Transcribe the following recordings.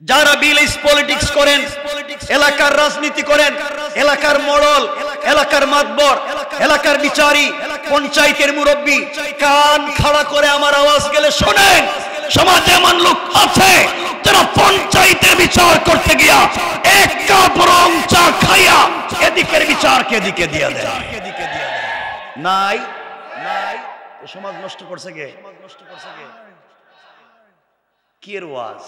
যারা village politics করেন, এলাকার রাজনীতি করেন, এলাকার মোড়ল, এলাকার মাতবর, এলাকার বিচারী, পঞ্চায়েতের মুরব্বী, কান খাড়া করে আমার আওয়াজ গেলে শোনেন। সমাজে এমন লোক আছে যারা পঞ্চায়েতের বিচার করতে গিয়া এক কাপ রং চা খাইয়া এদিকের বিচারকে এদিকে দিয়ে দেয়। নাই নাই, সমাজ নষ্ট করছে গে, কিয়ের ওয়াজ,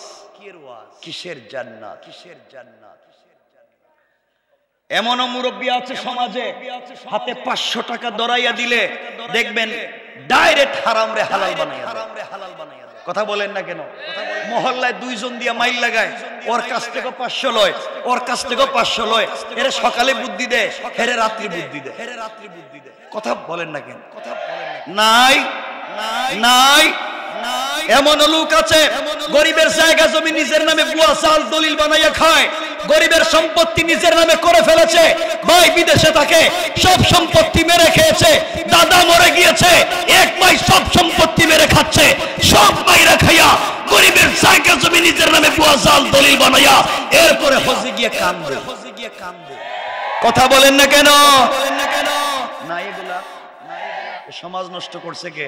কিসের জান্নাত, কিসের জান্নাত। এমনও মুরব্বী আছে সমাজে, হাতে 500 টাকা দরাইয়া দিলে দেখবেন ডাইরেক্ট হারাম রে হালাল বানাইয়া দেয়। কথা বলেন না কেন? মহল্লায় 2 জন দিয়া মাইল লাগায়, ওর কাছ থেকে 500 লয়, ওর কাছ থেকে 500 লয়। এরা সকালে বুদ্ধি দেয়, হেরে রাত্রি বুদ্ধি দেয়। কথা বলেন না কেন? নাই নাই, এমন লোক আছে গরিবের জায়গা জমি নিজের নামে বুয়া চাল দলিল বানাইয়া খায়, গরিবের সম্পত্তি নিজের নামে করে ফেলেছে। ভাই বিদেশে থাকে, সব সম্পত্তি মেরে খেয়েছে, দাদা মরে গিয়েছে, এক ভাই সব সম্পত্তি মেরে খাচ্ছে, সব ভাইরা খাইয়া গরিবের জায়গা জমি নিজের নামে বুয়া চাল দলিল বানাইয়া এরপরে হজে গিয়ে কান্দে। কথা বলেন না কেন? না এগুলা সমাজ নষ্ট করছে কে?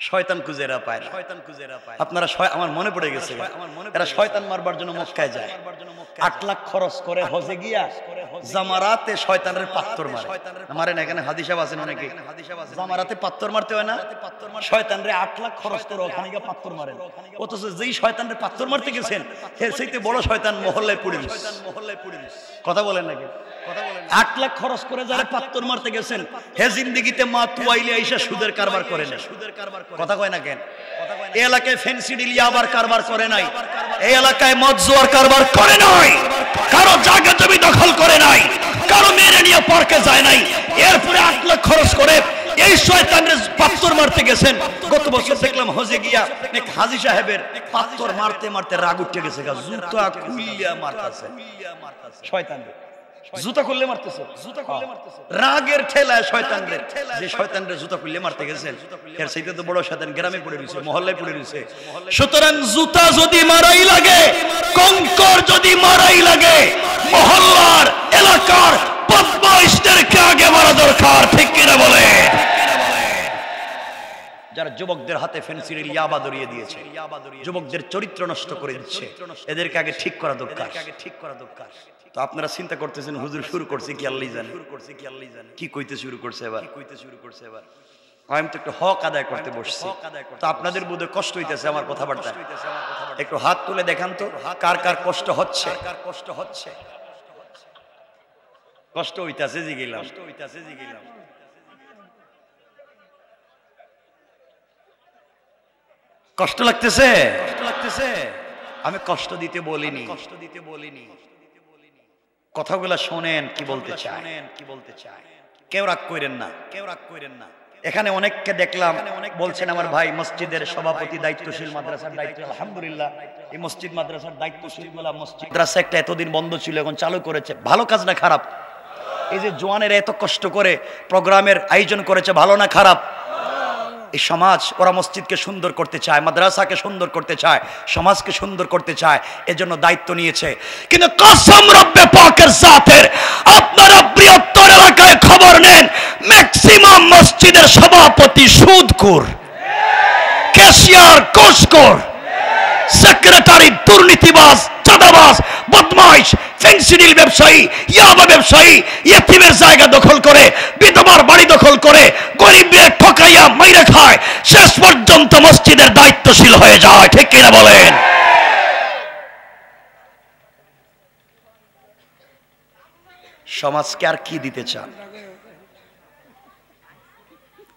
শয়তান কুজেরা পায়, শয়তান কুজেরা পায়। আপনারা আমার মনে পড়ে গেছে, এরা শয়তান মারবার জন্য মক্কায় যায়, 8 লাখ খরচ করে হজে গিয়া জামারাতে শয়তানের পাত্তর মারে। মারে না, এখানে হাদিস সাহেব আছেন অনেকে, জামারাতে পাত্তর মারতে হয় না, শয়তানরে 8 লাখ খরচ করে ওখানে গিয়ে পাত্তর মারেন। অথচ যেই শয়তানরে পাত্তর মারতে গেছেন এর চাইতে বড় শয়তান মহল্লায় পড়ে গেছে। কথা বলেন নাকি? 8 লাখ খরচ করে যারা পাত্তর মারতে গেছেন হে জিন্দেগিতে মা তুয়াইলে আইসা সুদের কারবার করে না। কথা কয় না কেন? এই এলাকায় ফেন্সি ডিল ইয়াবার কারবার করে নাই, এই এলাকায় মদ জুয়ার কারবার করে নাই, কারো জায়গা জমি দখল করে নাই, কারো মেরে নিয়ে পার্কে যায় নাই। এরপরে 8 লাখ খরচ করে এই শয়তানের পাত্তর মারতে গেছেন। গত বছর দেখলাম হজে গিয়া এক হাজী সাহেবের পাত্তর মারতে মারতে রাগ উঠে গেছে, জুতা খুইলা মারতেছে শয়তান, জুতা খুললে মারতেছে, রাগের ঠেলায় শয়তানরে, যে শয়তানরে জুতা খুললে মারতে গেছেন এর চাইতে তো বড় শয়তান গ্রামে পড়ে রইছে, মহল্লায় পড়ে রইছে। সুতরাং জুতা যদি মারাই লাগে, কঙ্কর যদি মারাই লাগে, মহল্লার এলাকার বদমাইশদেরকে আগে মারা দরকার, ঠিক কিনা বলে? যারা যুবকদের হাতে ফেন্সির ইয়াবা ধরিয়ে দিয়েছে, যুবকদের চরিত্র নষ্ট করে দিচ্ছে, এদেরকে আগে ঠিক করা দরকার। তো আপনারা চিন্তা করতেছেন হুজুর শুরু করছে কি আল্লাহ জানে, কি কইতে শুরু করছে এবার, আমি তো একটু হক আদায় করতে বসছি। তো আপনাদের বোধ কষ্ট হইতেছে আমার কথাবার্তা, একটু হাত তুলে দেখান তো কার কার কষ্ট হচ্ছে। কষ্ট হইতাছে জিগিলাম, কষ্ট লাগতেছে। আমি কষ্ট দিতে বলিনি, কথাগুলা শোনেন কি বলতে চায়, কেউ রাগ করেন না। এখানে অনেককে দেখলাম বলছেন আমার ভাই মসজিদের সভাপতি, দায়িত্বশীল, মাদ্রাসার দায়িত্ব, আলহামদুলিল্লাহ এই মসজিদ মাদ্রাসার দায়িত্বশীল গুলা, মসজিদ মাদ্রাসা একটা এতদিন বন্ধ ছিল এখন চালু করেছে, ভালো কাজ না খারাপ? এই যে জওয়ানেরা এত কষ্ট করে প্রোগ্রামের আয়োজন করেছে, ভালো না খারাপ? এই সমাজ, ওরা মসজিদকে সুন্দর করতে চায়, মাদ্রাসাকে সুন্দর করতে চায়, সমাজকে সুন্দর করতে চায়, এজন্য দায়িত্ব নিয়েছে। কিন্তু কসম রব্বে পাকের জাতের, আপনারা বৃহত্তর এলাকায় খবর নেন, ম্যাক্সিমাম মসজিদের সভাপতি সুদখোর, ক্যাশিয়ার ঘুষখোর, সেক্রেটারি দুর্নীতিবাজ, চাঁদাবাজ, বদমাইশ, ফেন্সিডিল ব্যবসায়ী, ইয়াবা ব্যবসায়ী, ইয়েতিমের জায়গা দখল করে, বিধবার বাড়ি দখল করে, গরিবদের ঠকাইয়া মাইরা খায়, শেষ পর্যন্ত মসজিদের দায়িত্বশীল হয়ে যায়, ঠিক কিনা বলেন? সমাজকে আর কি দিতে চান?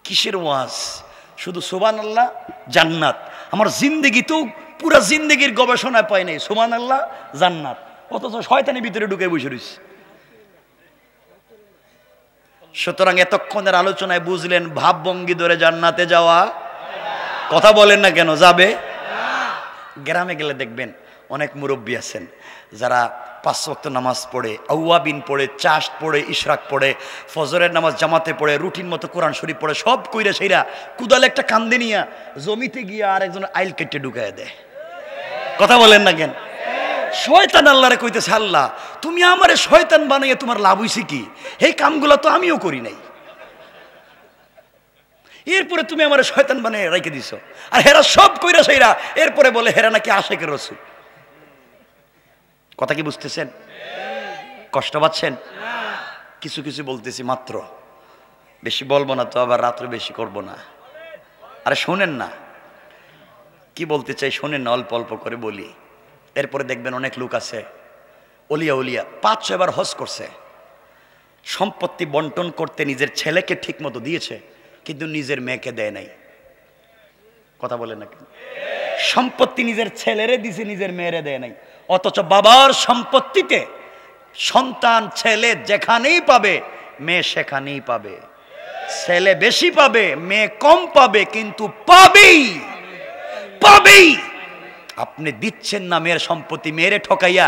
কিসের ওয়াজ? শুধু সুবহানাল্লাহ জান্নাত। আমার জিন্দেগি তো পুরা জিন্দেগির গবেষণায় পাই নাই সুবহানাল্লাহ জান্নাত, অথচ শয়তানের ভিতরে ঢুকে বসে রয়েছে। সুতরাং এতক্ষণের আলোচনায় বুঝলেন ভাবভঙ্গি ধরে জান্নাতে যাওয়া, কথা বলেন না কেন যাবে? গ্রামে গেলে দেখবেন অনেক মুরব্বী আছেন যারা 5 ওয়াক্ত নামাজ পড়ে, আউয়াবিন পড়ে, চাষ পড়ে, ইশরাক পড়ে, ফজরের নামাজ জামাতে পড়ে, রুটিন মতো কোরআন শরীফ পড়ে, সব কইরা সেইরা কুদালে একটা কান্দে নিয়া জমিতে গিয়া আর একজন আইল কেটে ঢুকায় দেয়। কথা বলেন না কেন? শয়তান আল্লাহরে কইতেছে, আল্লাহ তুমি আমারে শয়তান বানাইয়া তোমার লাভ হইছে কি? এই কামগুলো তো আমিও করি নাই, এরপরে তুমি আমারে শয়তান বানিয়ে রেখে দিছো। আর হেরা সব কইরা সেইরা এরপরে বলে হেরা নাকি আশেকের রাসূল। কথা কি বুঝতেছেন? কষ্ট পাচ্ছেন? কিছু কিছু বলতেছি মাত্র, বেশি বলবো না তো, আবার রাত্রে বেশি করব না। আরে শোনেন না কি বলতে চাই, শোনেন না, অল্প অল্প করে বলি। এরপরে দেখবেন অনেক লোক আছে ওলিয়া উলিয়া 5-6 বার হজ করছে, সম্পত্তি বন্টন করতে নিজের ছেলেকে ঠিক মতো দিয়েছে কিন্তু নিজের মেয়েকে দেয় নাই। কথা বলেন না কেন? সম্পত্তি নিজের ছেলেরে দিছে, নিজের মেয়েরে দেয় নাই। অথচ বাবার সম্পত্তিতে সন্তান ছেলে যেখানেই পাবে মেয়ে সেখানেই পাবে। ছেলে বেশি পাবে, মেয়ে কম পাবে, কিন্তু পাবেই পাবেই। আপনি দিচ্ছেন না মেয়ের সম্পত্তি মেয়েরে ঠকাইয়া,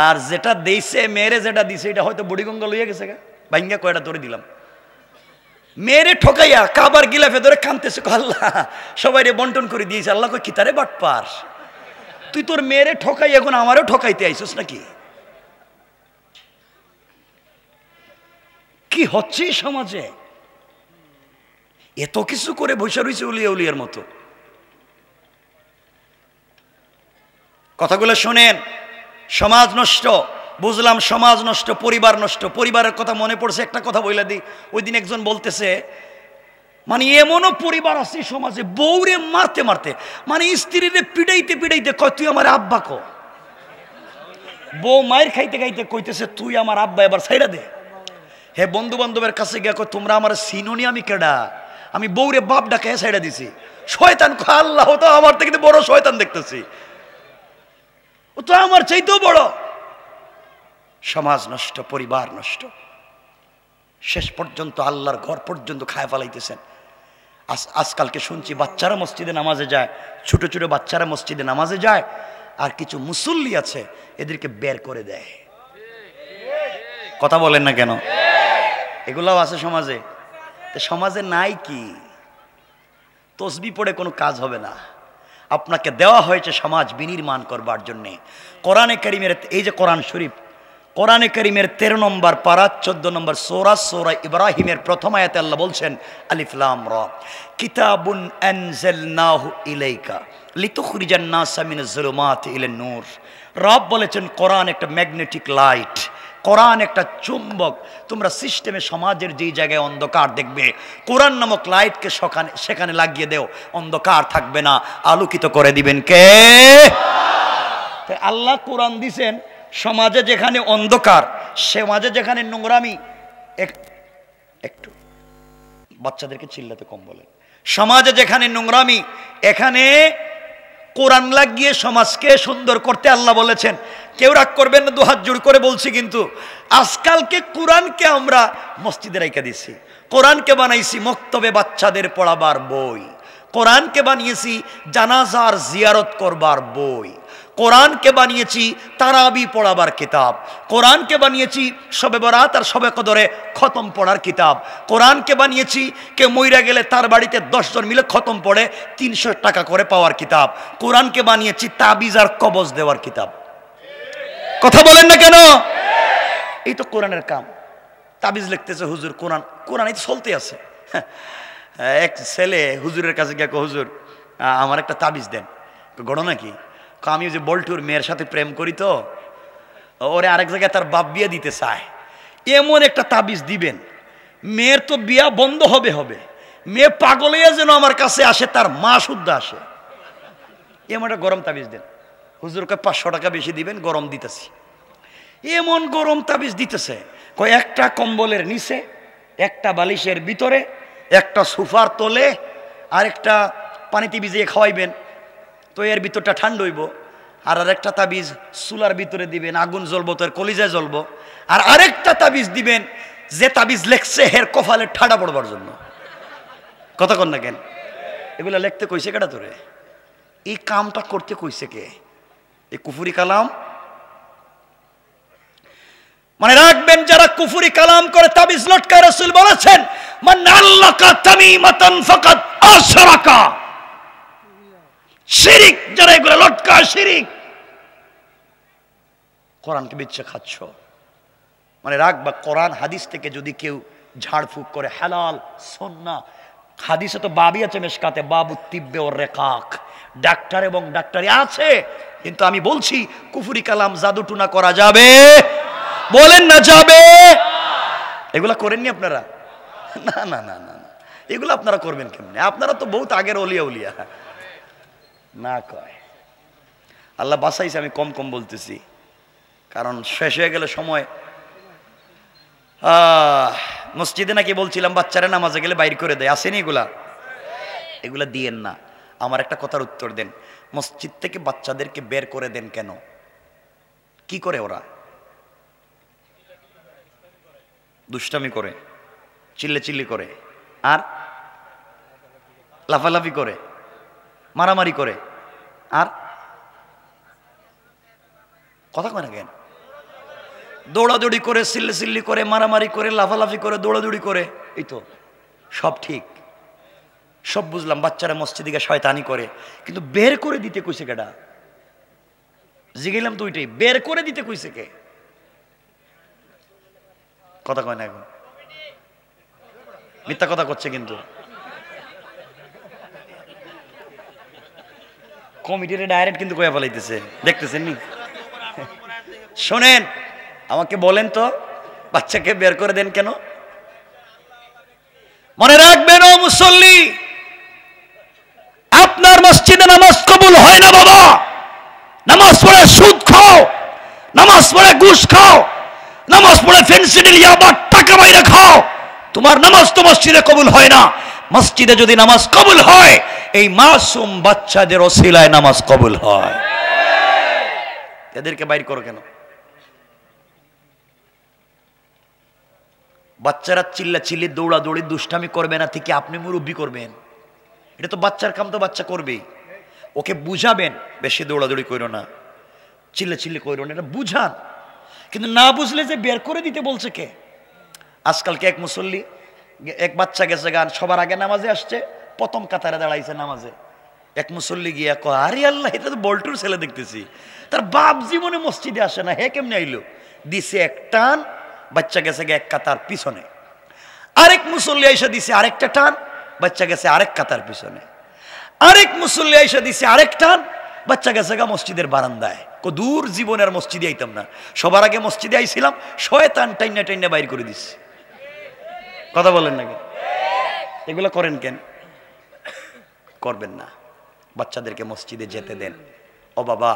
আর যেটা দিয়েছে মেয়েরে যেটা দিছে এটা হয়তো বুড়িগঙ্গা লইয়া গেছে ভাঙ্গা কয়টা ধরে দিলাম। মেয়েরে ঠকাইয়া কাবার গিলাফে ধরে কানতেছে, আল্লাহ সবাই রে বন্টন করে দিয়েছে। আল্লাহ কই কি তারে বাটপার, তুই তোর মেয়েরে ঠকাই এখন আমারও ঠকাইতে আইছিস নাকি? কি হচ্ছে সমাজে? এত কিছু করে বসে রয়েছে উলিয়া উলিয়ার মতো। কথাগুলো শোনেন, সমাজ নষ্ট, বুঝলাম সমাজ নষ্ট, পরিবার নষ্ট। পরিবারের কথা মনে পড়ছে, একটা কথা বইলা দিই। ওই দিন একজন বলতেছে, মানে এমনও পরিবার আছে সমাজে বউরে মারতে মারতে, মানে স্ত্রীরে পিড়াইতে পিড়াইতে কয় তুই আমার আব্বা কো। বউ মায়ের খাইতে খাইতে কইতেছে তুই আমার আব্বা, এবার ছাইড়া দে। হে বন্ধু বান্ধবের কাছে গিয়া কয় তোমরা আমার চিনোনি, আমি কেডা? আমি বউরে বাপ ডাকে ছাইড়া দিছি। শয়তান কয় আল্লাহ তো আমার থেকে বড় শয়তান দেখতেছি, ও তো আমার চাইতেও বড়। সমাজ নষ্ট, পরিবার নষ্ট, শেষ পর্যন্ত আল্লাহর ঘর পর্যন্ত খায় ফেলাইতেছেন। আজকালকে শুনছি বাচ্চারা মসজিদে নামাজে যায়, ছোট ছোট বাচ্চারা মসজিদে নামাজে যায়, আর কিছু মুসল্লি আছে এদেরকে বের করে দেয়। কথা বলেন না কেন? এগুলাও আছে সমাজে। তো সমাজে নাই কি? তসবিহ পড়ে কোনো কাজ হবে না। আপনাকে দেওয়া হয়েছে সমাজ বিনির্মাণ করবার জন্যে। কোরআনে কারিমের এই যে কোরআন শরীফ, কোরআনে কারিমের 13 নম্বর পারা 14 নম্বর সূরা ইব্রাহিমের প্রথম আয়াতে আল্লাহ বলছেন আলিফ লাম রা কিতাবুন আনজালনাহু ইলাইকা লিতুখরিজান নাসা মিনাজ যুলুমাতি ইলান নূর। রব বলেছেন কোরআন একটা ম্যাগনেটিক লাইট, কোরআন একটা চুম্বক। তোমরা সিস্টেমে সমাজের যেই জায়গায় অন্ধকার দেখবে, কোরআন নামক লাইটকে সেখানে লাগিয়ে দেও, অন্ধকার থাকবে না, আলোকিত করে দিবেন কে? আল্লাহ কোরআন দিছেন সমাজে যেখানে অন্ধকার, সমাজে যেখানে নোংরামি, একটু বাচ্চাদেরকে চিল্লাতে কম বলেন। সমাজে যেখানে নোংরামি, এখানে কোরআন লাগিয়ে সমাজকে সুন্দর করতে আল্লাহ বলেছেন। কেউ রাগ করবেন না, দুহাত জোড় করে বলছি, কিন্তু আজকালকে কোরআনকে আমরা মসজিদে রাইখা দিছি, কোরআনকে বানাইছি মক্তবে বাচ্চাদের পড়াবার বই, কোরআনকে বানিয়েছি জানাজার জিয়ারত করবার বই, কোরআনকে বানিয়েছি তারাবি পড়াবার কিতাব, কোরআনকে বানিয়েছি শবে বরাত আর শবে কদরে খতম পড়ার কিতাব, কোরআনকে বানিয়েছি কেউ মইরা গেলে তার বাড়িতে 10 জন মিলে খতম পড়ে 300 টাকা করে পাওয়ার কিতাব, কোরআনকে বানিয়েছি তাবিজ আর কবজ দেওয়ার কিতাব। কথা বলেন না কেন? এই তো কোরআনের কাম। তাবিজ লিখতেছে হুজুর, কোরআন এই তো চলতে আছে। এক ছেলে হুজুরের কাছে গিয়ে হুজুর আমার একটা তাবিজ দেন। ঘটনা কি? আমি যে বল্টুর মেয়ের সাথে প্রেম করি, তো ওরে আরেক জায়গায় তার বাপ বিয়ে দিতে চায়, এমন একটা তাবিজ দিবেন মেয়ের তো বিয়া বন্ধ হবে, মেয়ে পাগল হইয়া যেন আমার কাছে আসে, তার মা শুদ্ধ আসে, এমন একটা গরম তাবিজ দেন। হুজুরকে 500 টাকা বেশি দিবেন, গরম দিতেছি। এমন গরম তাবিজ দিতেছে, একটা কম্বলের নিচে, একটা বালিশের ভিতরে, একটা সোফার তলে, আর একটা পানিতে ভিজিয়ে খাওয়াইবেন, তো এর ভিতরটা ঠান্ডা হইব। আর আরেকটা তাবিজ চুলার ভিতরে দিবেন, আগুন জ্বলবো, তো এর কলিজায় জ্বলবো। আর আরেকটা তাবিজ দিবেন, যে তাবিজ লেখছে হের কপালে ঠাডা পড়বার জন্য। কথা কন না কেন? এগুলা লিখতে কইছে কেডা তোরে? এই কামটা করতে কইছে কে? এই কুফুরি কালাম। মানে রাখবেন, যারা কুফুরি কালাম করে তাবিজ লটকায়, রাসূল বলেছেন মান আল্লাকা তামিমাতান ফাকাদ আশরাকা। শিরিক, যারা এগুলো লটকায় কয় শিরিক। কোরআনকে বিচ্ছে খাচ্ছ, মানে রাখবা কোরআন হাদিস থেকে যদি কেউ ঝাড়ফুঁক করে হালাল সুন্নাহ, হাদিসে তো বাবই আছে মেশকাতে, বাবু তিব্বে ও রেকাক, ডাক্তার এবং ডাক্তারি আছে, কিন্তু আমি বলছি কুফরি কালাম জাদু টুনা করা যাবে? বলেন না যাবে? এগুলা করেননি আপনারা? না না না না, এগুলো আপনারা করবেন কেমনে? আপনারা তো বহুত আগের ওলিয়া উলিয়া। না কয় আল্লাহ বাঁচাইছে, আমি কম কম বলতেছি কারণ শেষ হয়ে গেলে সময়। মসজিদে নাকি বলছিলাম বাচ্চারা নামাজে গেলে বাইর করে দেয়, আসেনি এগুলা? এগুলা দিয়েন না। আমার একটা কথার উত্তর দেন, মসজিদ থেকে বাচ্চাদেরকে বের করে দেন কেন? কি করে ওরা? দুষ্টামি করে, চিল্লে চিল্লি করে, আর লাফালাফি করে, মারামারি করে, আর কথা কয় না কেন? দৌড়াদৌড়ি করে, চিল্লি চিল্লি করে, মারামারি করে, লাফালাফি করে, দৌড়াদৌড়ি করে, এই তো সব ঠিক, সব বুঝলাম। বাচ্চারা মসজিদে শয়তানি করে, কিন্তু বের করে দিতে কইছে কেডা? জিগেলাম তো ওইটাই, বের করে দিতে কইছে কে? কথা কয় না, এখন মিথ্যা কথা করছে কিন্তু। কমিটির ডাইরেক্ট কিন্তু কয়া ফেলাইতেছে, দেখতেছেন নি? শোনেন, আমাকে বলেন তো বাচ্চাকে বের করে দেন কেন? মনে রাখবেন ও মুসল্লি, আপনার মসজিদে নামাজ কবুল হয় না বাবা। নামাজ পড়ে সুদ খাও, নামাজ পড়ে ঘুষ খাও, নামাজ পড়ে ফেন্সিডিল ইয়াবা টাকা বাইরে খাও, তোমার নামাজ তো মসজিদে কবুল হয় না। মসজিদে যদি নামাজ কবুল হয়, এই মাসুম বাচ্চাদের ওসিলায় নামাজ কবুল হয়। এদেরকে বাইর করো কেন? বাচ্চারা চিল্লা চিল্লি দৌড়াদৌড়ি দুষ্টামি করবে না, থেকে আপনি মুরব্বি করবেন? এটা তো বাচ্চার কাম, তো বাচ্চা করবেই। ওকে বুঝাবেন বেশি দৌড়াদৌড়ি করো না, চিল্লা চিল্লি করো না, এটা বুঝান। কিন্তু না বুঝলে যে বের করে দিতে বলছে কে? আজকালকে এক মুসল্লি, এক বাচ্চা গেছে গান, সবার আগে নামাজে আসছে, প্রথম কাতারে দাঁড়াইছে নামাজে। এক মুসল্লি গিয়া কয়, আরে আল্লাহ, এটা তো বল্টুর ছেলে দেখতেছি, তার বাপ জীবনে মসজিদে আসে না, হে কেমনে আইলো? দিছে এক টান, বাচ্চা গেছে এক কাতার পিছনে। আরেক মুসল্লি আইসা দিছে আরেকটা টান, বাচ্চা গেছে আরেক কাতার পিছনে। আরেক মুসল্লি আইসা দিছে আরেক টান, বাচ্চা গেছে গা মসজিদের বারান্দায়। দূর জীবনের মসজিদে আইতাম না, সবার আগে মসজিদে আইছিলাম, শয়তান টাইনা টাইনা বাইর করে দিচ্ছে। কথা বলেন নাকি? এগুলো করেন কেন? করবেন না। বাচ্চাদেরকে মসজিদে যেতে দেন। ও বাবা,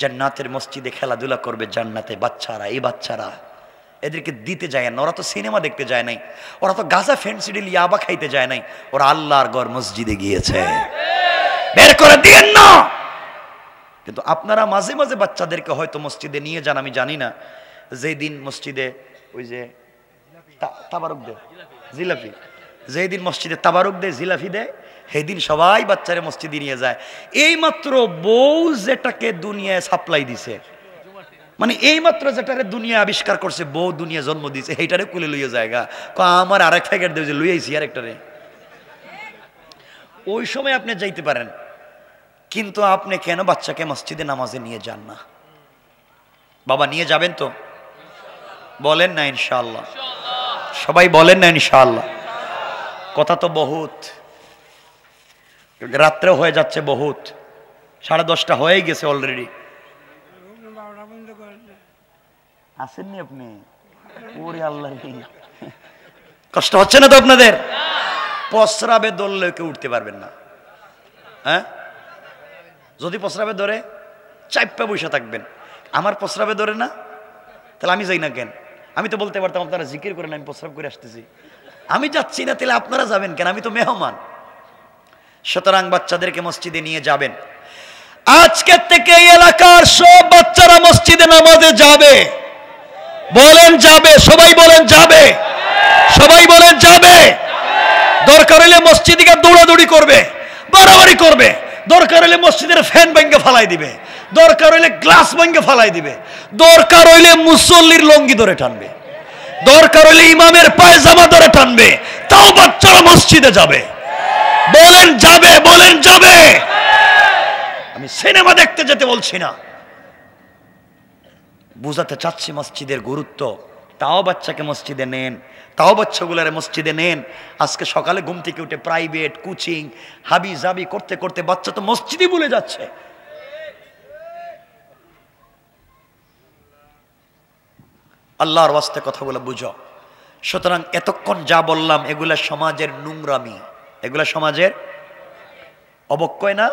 জান্নাতের মসজিদে খেলাধুলা করবে জান্নাতে বাচ্চারা। এই বাচ্চারা, এদেরকে দিতে যায় না। ওরা তো সিনেমা দেখতে যায় নাই, ওরা তো গাঁজা ফেন্সিডিল ইয়াবা খাইতে যায় নাই, ওরা আল্লাহর ঘর মসজিদে গিয়েছে। বের করে দিয়েন না। কিন্তু আপনারা মাঝে মাঝে বাচ্চাদেরকে হয়তো মসজিদে নিয়ে যান, আমি জানি না। যেই দিন মসজিদে ওই যে তাবারুক দেয় জিলাপি, যেই দিন মসজিদে তাবারুক দেয় জিলাপি দেয়, সেই দিন সবাই বাচ্চারে মসজিদে নিয়ে যায়। এই মাত্র বউ যেটাকে দুনিয়ায় সাপ্লাই দিছে, মানে এই মাত্র যেটারে দুনিয়া আবিষ্কার করছে, বউ দুনিয়া জন্ম দিয়েছে, সেইটারে কুলে লইয়া জায়গা আমার আরেক প্যাকেট দেবে, লই আইছি আরেকটারে। ওই সময় আপনি যাইতে পারেন, কিন্তু আপনি কেন বাচ্চাকে মসজিদে নামাজে নিয়ে যান না? বাবা নিয়ে যাবেন তো? বলেন না ইনশাআল্লাহ? সবাই বলেন না ইনশাআল্লাহ? কথা তো বহুত, রাত্রে হয়ে যাচ্ছে বহুত, 10:30 হয়ে গেছে অলরেডি। আসেননি আপনি? ওরে আল্লাহ, কষ্ট হচ্ছে না তো আপনাদের? প্রস্রাবে ধরলে কেউ উঠতে পারবেন না। হ্যাঁ, যদি প্রস্রাবে ধরে চাইপা বসে থাকবেন। আমার প্রস্রাবে ধরে না, তাহলে আমি যাই না কেন? আমি তো বলতে পারতাম আপনারা জিকির করেন, আমি প্রস্রাব করে আসতেছি। আমি যাচ্ছি না, তাহলে আপনারা যাবেন কেন? আমি তো মেহমান। সুতরাং বাচ্চাদেরকে মসজিদে নিয়ে যাবেন। আজকে থেকে এই এলাকার সব বাচ্চারা মসজিদে নামাজে যাবে। বলেন যাবে? সবাই বলেন যাবে? সবাই বলেন যাবে? দরকার হলে মসজিদে দৌড়াদৌড়ি করবে, বাড়াবাড়ি করবে, দরকার হলে মসজিদের ফ্যান ভেঙে ফালাই দিবে, দরকার হইলে গ্লাস ভেঙে ফালাই দিবে, দরকার হইলে মুসল্লির লঙ্গি ধরে টানবে, দরকার হইলে ইমামের পায়জামা ধরে টানবে, তাও বাচ্চারা মসজিদে যাবে। বলেন যাবে? বলেন যাবে? আমি সিনেমা দেখতে যেতে বলছি না, বুঝাতে চাচ্ছি মসজিদের গুরুত্ব। তাও বাচ্চাকে মসজিদে নেন, তাও বাচ্চাগুলারে মসজিদে নেন। আজকে সকালে ঘুম থেকে উঠে প্রাইভেট কোচিং হাবি জাবি করতে করতে বাচ্চা তো মসজিদই ভুলে যাচ্ছে। আল্লাহর ওয়াস্তে কথাগুলো বুঝো। সুতরাং এতক্ষণ যা বললাম এগুলা সমাজের নোংরামি, এগুলা সমাজের অবক্ষয় না?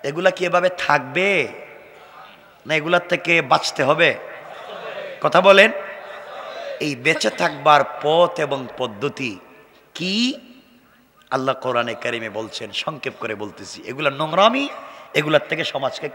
এগুলা কি এভাবে থাকবে না এগুলার থেকে বাঁচতে হবে? কথা বলেন। এই বেঁচে থাকবার পথ এবং পদ্ধতি কি আল্লাহ কোরআনে কারিমে বলছেন, সংক্ষেপ করে বলতেছি। এগুলা নোংরামি, এগুলার থেকে সমাজকে